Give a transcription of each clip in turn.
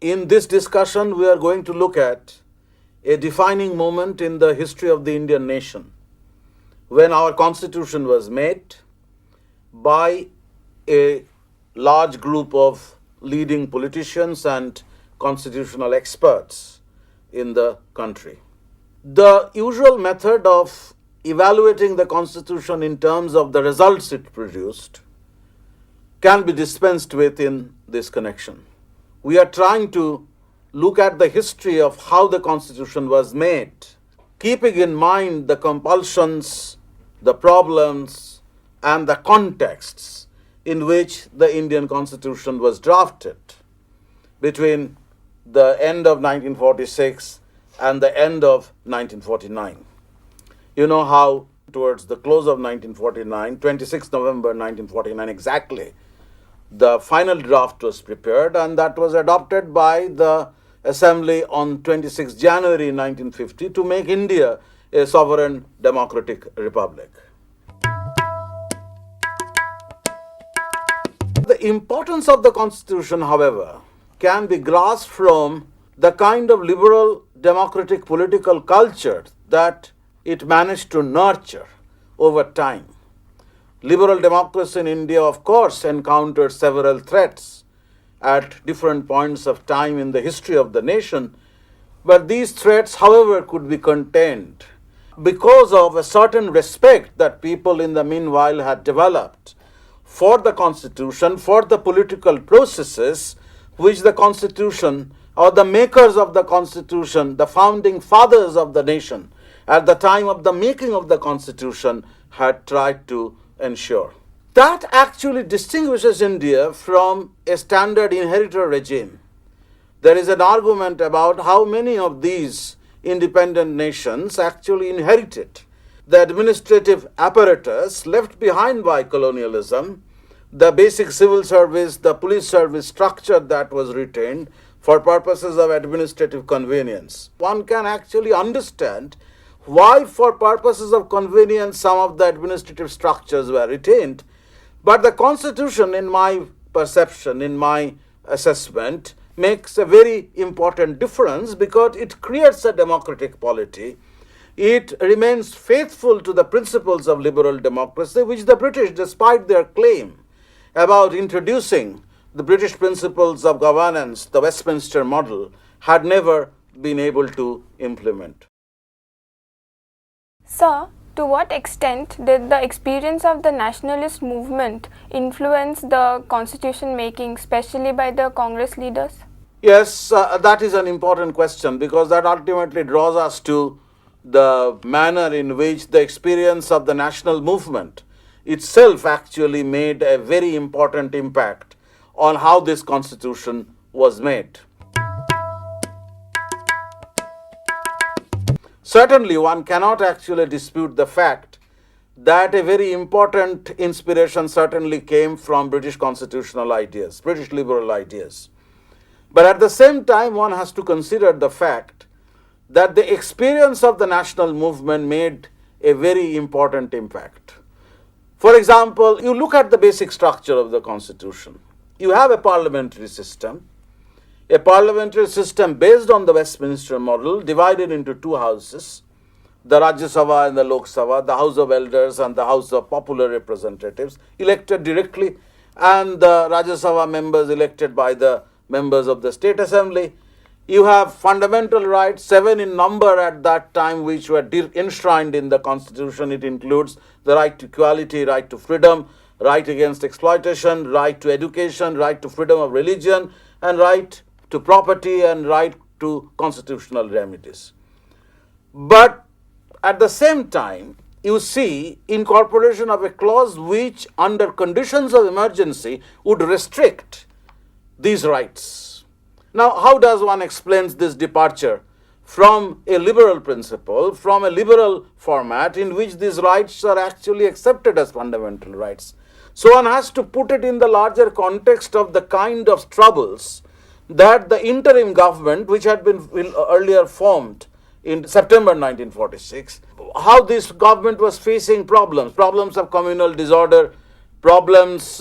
In this discussion, we are going to look at a defining moment in the history of the Indian nation when our constitution was made by a large group of leading politicians and constitutional experts in the country. The usual method of evaluating the constitution in terms of the results it produced can be dispensed with in this connection. We are trying to look at the history of how the constitution was made, keeping in mind the compulsions, the problems, and the contexts in which the Indian constitution was drafted between the end of 1946 and the end of 1949. You know how towards the close of 1949, 26 November 1949 exactly, the final draft was prepared and that was adopted by the Assembly on 26 January 1950 to make India a sovereign democratic republic. The importance of the Constitution, however, can be grasped from the kind of liberal democratic political culture that it managed to nurture over time. Liberal democracy in India, of course, encountered several threats at different points of time in the history of the nation, but these threats, however, could be contained because of a certain respect that people in the meanwhile had developed for the Constitution, for the political processes which the Constitution or the makers of the Constitution, the founding fathers of the nation, at the time of the making of the Constitution, had tried to ensure. That actually distinguishes India from a standard inheritor regime. There is an argument about how many of these independent nations actually inherited the administrative apparatus left behind by colonialism, the basic civil service, the police service structure that was retained for purposes of administrative convenience. One can actually understand why, for purposes of convenience, some of the administrative structures were retained. But the Constitution, in my perception, in my assessment, makes a very important difference because it creates a democratic polity. It remains faithful to the principles of liberal democracy, which the British, despite their claim about introducing the British principles of governance, the Westminster model, had never been able to implement. Sir, to what extent did the experience of the nationalist movement influence the constitution making, especially by the Congress leaders? Yes, that is an important question because that ultimately draws us to the manner in which the experience of the national movement itself actually made a very important impact on how this constitution was made. Certainly, one cannot actually dispute the fact that a very important inspiration certainly came from British constitutional ideas, British liberal ideas. But at the same time, one has to consider the fact that the experience of the national movement made a very important impact. For example, you look at the basic structure of the Constitution. You have a parliamentary system based on the Westminster model, divided into two houses, the Rajya Sabha and the Lok Sabha, the House of Elders and the House of Popular Representatives, elected directly, and the Rajya Sabha members elected by the members of the State Assembly. You have fundamental rights, 7 in number at that time, which were enshrined in the Constitution. It includes the right to equality, right to freedom, right against exploitation, right to education, right to freedom of religion, and right to property and right to constitutional remedies. But at the same time, you see incorporation of a clause which, under conditions of emergency, would restrict these rights. Now, how does one explain this departure from a liberal principle, from a liberal format in which these rights are actually accepted as fundamental rights? So one has to put it in the larger context of the kind of troubles that the interim government, which had been earlier formed in September 1946, how this government was facing problems of communal disorder, problems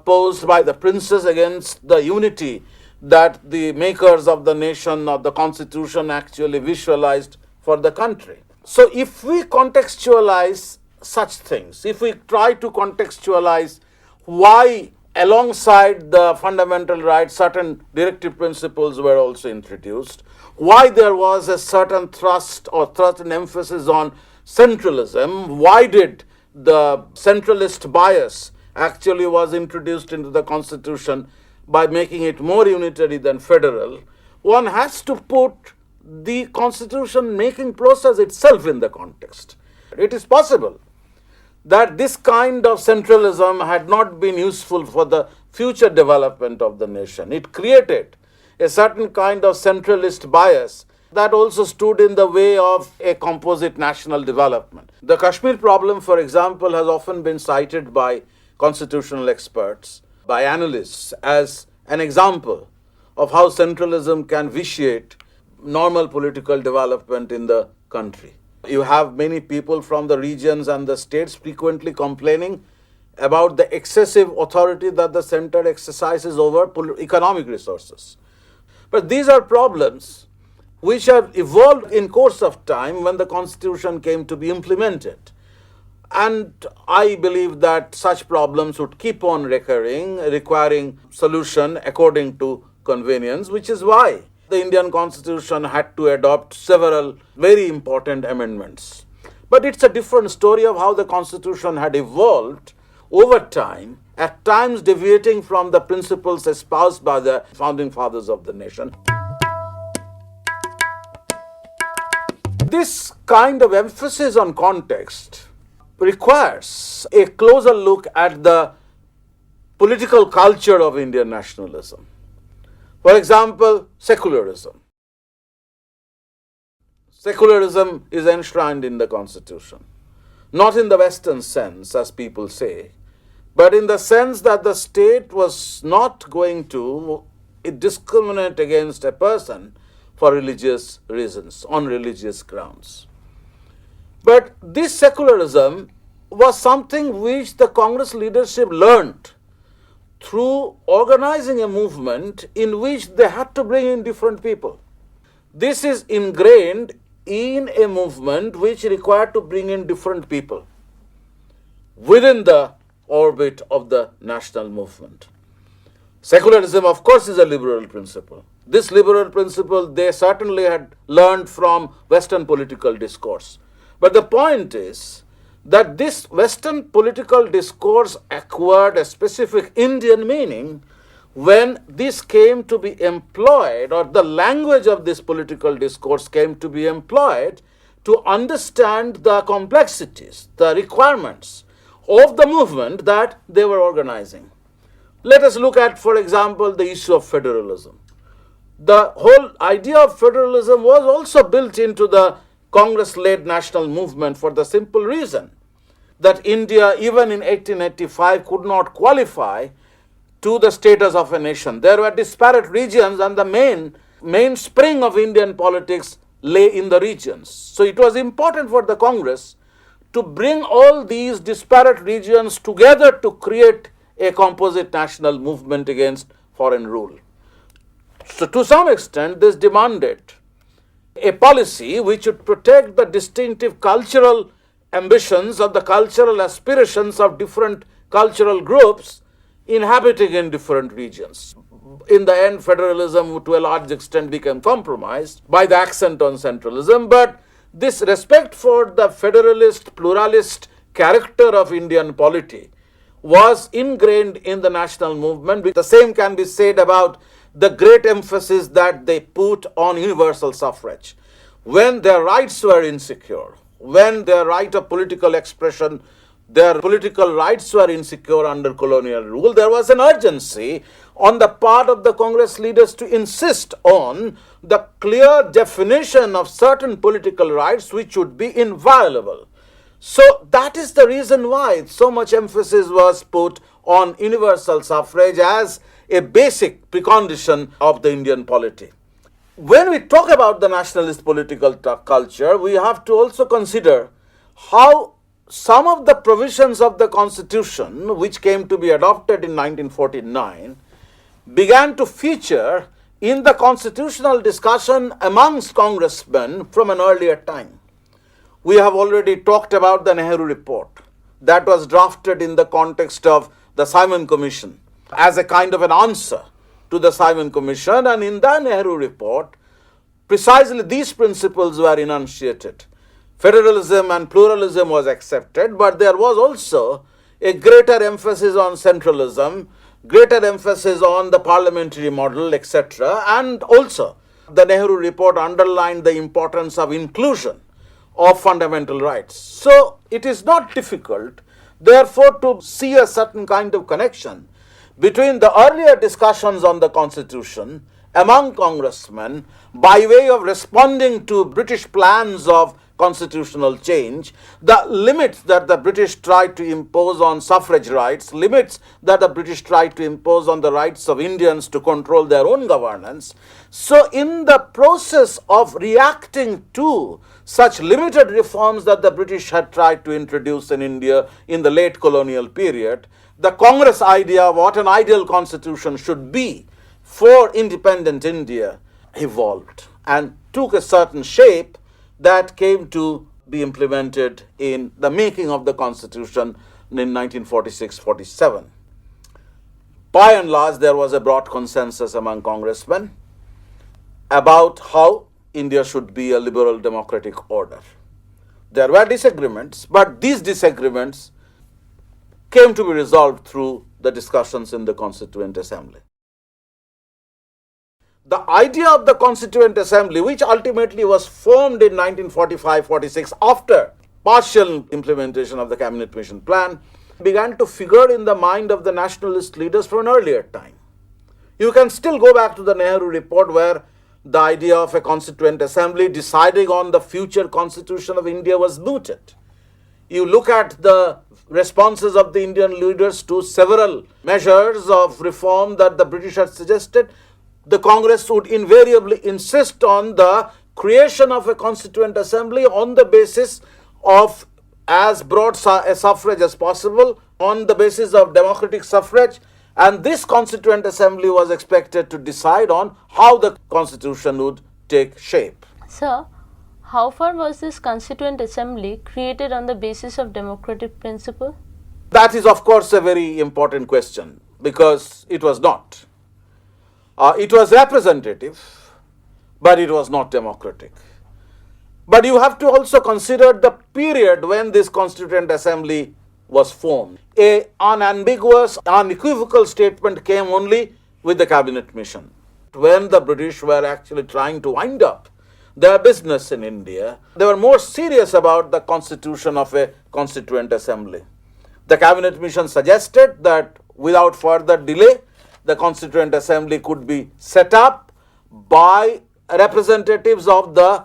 posed by the princes against the unity that the makers of the nation or the constitution actually visualized for the country. So if we contextualize such things, if we try to contextualize why alongside the fundamental rights certain directive principles were also introduced, why there was a certain thrust or certain emphasis on centralism, why did the centralist bias actually was introduced into the constitution by making it more unitary than federal, one has to put the constitution making process itself in the context. It is possible that this kind of centralism had not been useful for the future development of the nation. It created a certain kind of centralist bias that also stood in the way of a composite national development. The Kashmir problem, for example, has often been cited by constitutional experts, by analysts, as an example of how centralism can vitiate normal political development in the country. You have many people from the regions and the states frequently complaining about the excessive authority that the center exercises over economic resources. But these are problems which have evolved in course of time when the constitution came to be implemented. And I believe that such problems would keep on recurring, requiring solution according to convenience, which is why the Indian Constitution had to adopt several very important amendments. But it's a different story of how the Constitution had evolved over time, at times deviating from the principles espoused by the founding fathers of the nation. This kind of emphasis on context requires a closer look at the political culture of Indian nationalism. For example, secularism. Secularism is enshrined in the Constitution, not in the Western sense, as people say, but in the sense that the state was not going to discriminate against a person for religious reasons, on religious grounds. But this secularism was something which the Congress leadership learned through organizing a movement in which they had to bring in different people. This is ingrained in a movement which required to bring in different people within the orbit of the national movement. Secularism, of course, is a liberal principle. This liberal principle they certainly had learned from Western political discourse. But the point is that this Western political discourse acquired a specific Indian meaning when this came to be employed, or the language of this political discourse came to be employed to understand the complexities, the requirements of the movement that they were organizing. Let us look at, for example, the issue of federalism. The whole idea of federalism was also built into the Congress-led national movement for the simple reason that India, even in 1885, could not qualify to the status of a nation. There were disparate regions, and the mainspring of Indian politics lay in the regions. So it was important for the Congress to bring all these disparate regions together to create a composite national movement against foreign rule. So to some extent, this demanded a policy which would protect the distinctive cultural ambitions of the cultural aspirations of different cultural groups inhabiting in different regions. In the end, federalism to a large extent became compromised by the accent on centralism, but this respect for the federalist, pluralist character of Indian polity was ingrained in the national movement. The same can be said about the great emphasis that they put on universal suffrage. When their rights were insecure, when their right of political expression, their political rights were insecure under colonial rule, there was an urgency on the part of the Congress leaders to insist on the clear definition of certain political rights which would be inviolable. So that is the reason why so much emphasis was put on universal suffrage as a basic precondition of the Indian polity. When we talk about the nationalist political culture, we have to also consider how some of the provisions of the Constitution, which came to be adopted in 1949, began to feature in the constitutional discussion amongst congressmen from an earlier time. We have already talked about the Nehru report that was drafted in the context of the Simon Commission as a kind of an answer to the Simon Commission, and in the Nehru report, precisely these principles were enunciated. Federalism and pluralism was accepted, but there was also a greater emphasis on centralism, greater emphasis on the parliamentary model, etc. And also, the Nehru report underlined the importance of inclusion of fundamental rights. So, it is not difficult, therefore, to see a certain kind of connection between the earlier discussions on the Constitution among congressmen by way of responding to British plans of constitutional change, the limits that the British tried to impose on suffrage rights, limits that the British tried to impose on the rights of Indians to control their own governance. So, in the process of reacting to such limited reforms that the British had tried to introduce in India in the late colonial period, the Congress idea of what an ideal constitution should be for independent India evolved and took a certain shape that came to be implemented in the making of the Constitution in 1946-47. By and large, there was a broad consensus among congressmen about how India should be a liberal democratic order. There were disagreements, but these disagreements came to be resolved through the discussions in the Constituent Assembly. The idea of the Constituent Assembly, which ultimately was formed in 1945-46 after partial implementation of the Cabinet Mission Plan, began to figure in the mind of the nationalist leaders from an earlier time. You can still go back to the Nehru report where the idea of a Constituent Assembly deciding on the future constitution of India was mooted. You look at the responses of the Indian leaders to several measures of reform that the British had suggested. The Congress would invariably insist on the creation of a Constituent Assembly on the basis of as broad a suffrage as possible, on the basis of democratic suffrage, and this Constituent Assembly was expected to decide on how the Constitution would take shape. Sir, how far was this Constituent Assembly created on the basis of democratic principle? That is, of course, a very important question, because it was not. It was representative, but it was not democratic. But you have to also consider the period when this Constituent Assembly was formed. An unambiguous, unequivocal statement came only with the Cabinet Mission. When the British were actually trying to wind up their business in India, they were more serious about the constitution of a Constituent Assembly. The Cabinet Mission suggested that without further delay, the Constituent Assembly could be set up by representatives of the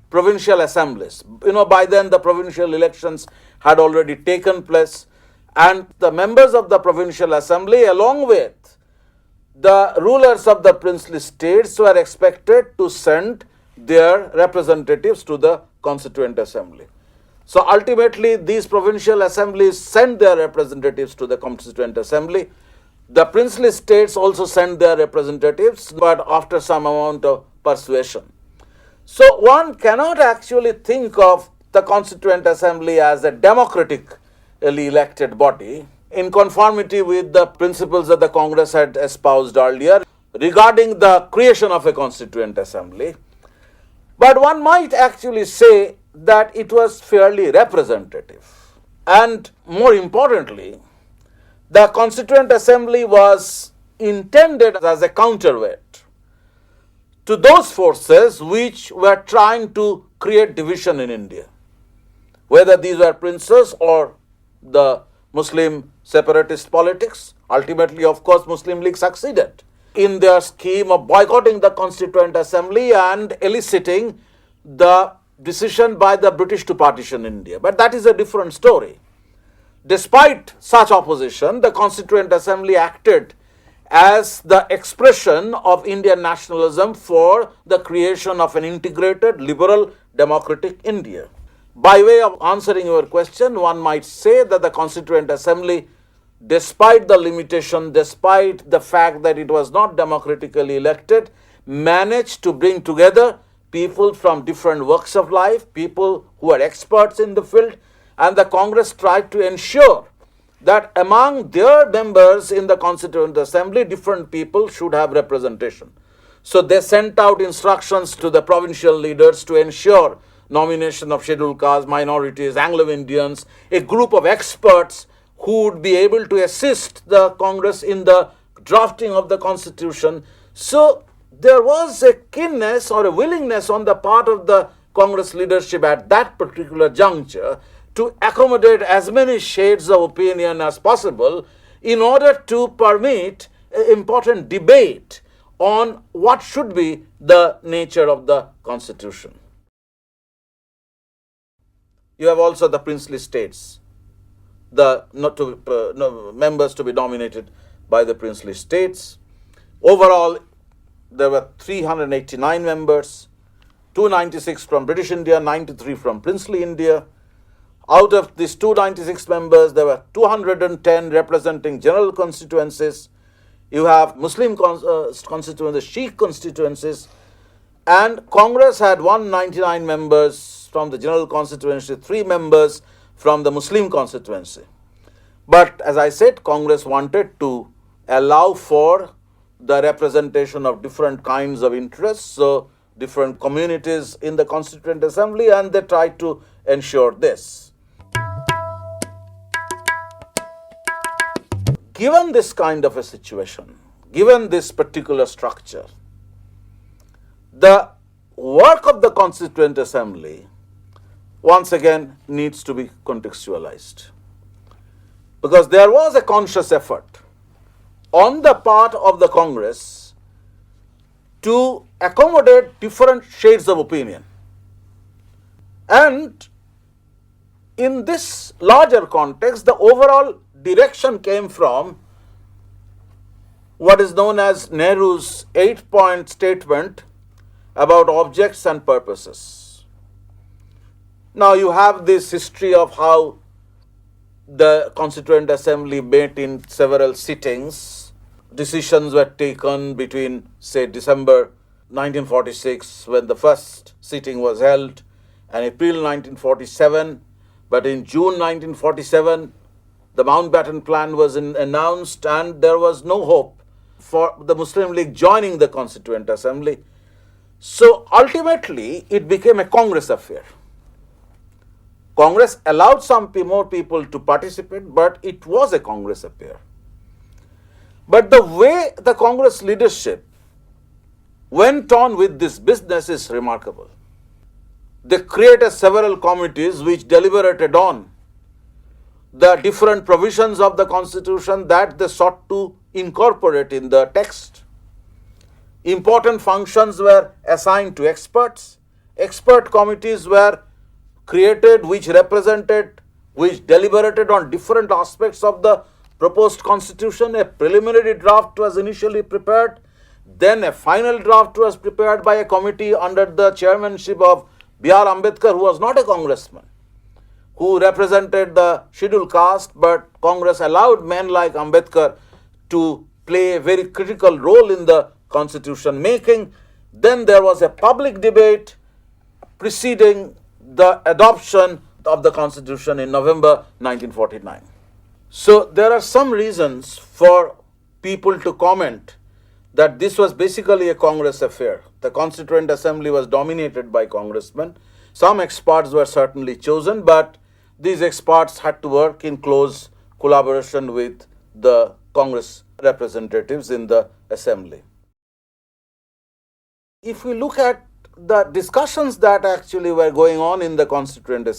provincial assemblies. By then the provincial elections had already taken place, and the members of the provincial assembly, along with the rulers of the princely states, were expected to send their representatives to the Constituent Assembly. So ultimately, these provincial assemblies sent their representatives to the Constituent Assembly. The princely states also sent their representatives, but after some amount of persuasion. So one cannot actually think of the Constituent Assembly as a democratically elected body in conformity with the principles that the Congress had espoused earlier regarding the creation of a Constituent Assembly. But one might actually say that it was fairly representative. And more importantly, the Constituent Assembly was intended as a counterweight to those forces which were trying to create division in India, whether these were princes or the Muslim separatist politics. Ultimately, of course, Muslim League succeeded in their scheme of boycotting the Constituent Assembly and eliciting the decision by the British to partition India. But that is a different story. Despite such opposition, the Constituent Assembly acted as the expression of Indian nationalism for the creation of an integrated, liberal, democratic India. By way of answering your question, one might say that the Constituent Assembly despite the limitation, despite the fact that it was not democratically elected, managed to bring together people from different walks of life, people who are experts in the field, and the Congress tried to ensure that among their members in the Constituent Assembly, different people should have representation. So they sent out instructions to the provincial leaders to ensure nomination of scheduled castes, minorities, Anglo-Indians, a group of experts who would be able to assist the Congress in the drafting of the Constitution. So there was a keenness or a willingness on the part of the Congress leadership at that particular juncture to accommodate as many shades of opinion as possible in order to permit an important debate on what should be the nature of the Constitution. You have also the princely states, the members to be nominated by the princely states. Overall, there were 389 members, 296 from British India, 93 from princely India. Out of these 296 members, there were 210 representing general constituencies. You have Muslim constituencies, Sikh constituencies, and Congress had 199 members from the general constituency, 3 members from the Muslim constituency. But as I said, Congress wanted to allow for the representation of different kinds of interests, so different communities in the Constituent Assembly, and they tried to ensure this. Given this kind of a situation, given this particular structure, the work of the Constituent Assembly once again needs to be contextualized, because there was a conscious effort on the part of the Congress to accommodate different shades of opinion. And in this larger context, the overall direction came from what is known as Nehru's 8-point statement about objects and purposes. Now you have this history of how the Constituent Assembly met in several sittings. Decisions were taken between, say, December 1946, when the first sitting was held, and April 1947. But in June 1947, the Mountbatten Plan was announced, and there was no hope for the Muslim League joining the Constituent Assembly. So ultimately, it became a Congress affair. Congress allowed some more people to participate, but it was a Congress affair. But the way the Congress leadership went on with this business is remarkable. They created several committees which deliberated on the different provisions of the Constitution that they sought to incorporate in the text. Important functions were assigned to experts. Expert committees were created which deliberated on different aspects of the proposed Constitution. A preliminary draft was initially prepared. Then a final draft was prepared by a committee under the chairmanship of B.R. Ambedkar, who was not a congressman, who represented the scheduled caste, but Congress allowed men like Ambedkar to play a very critical role in the constitution making. Then there was a public debate preceding the adoption of the Constitution in November 1949. So there are some reasons for people to comment that this was basically a Congress affair. The Constituent Assembly was dominated by congressmen. Some experts were certainly chosen, but these experts had to work in close collaboration with the Congress representatives in the Assembly. If we look at the discussions that actually were going on in the Constituent Assembly,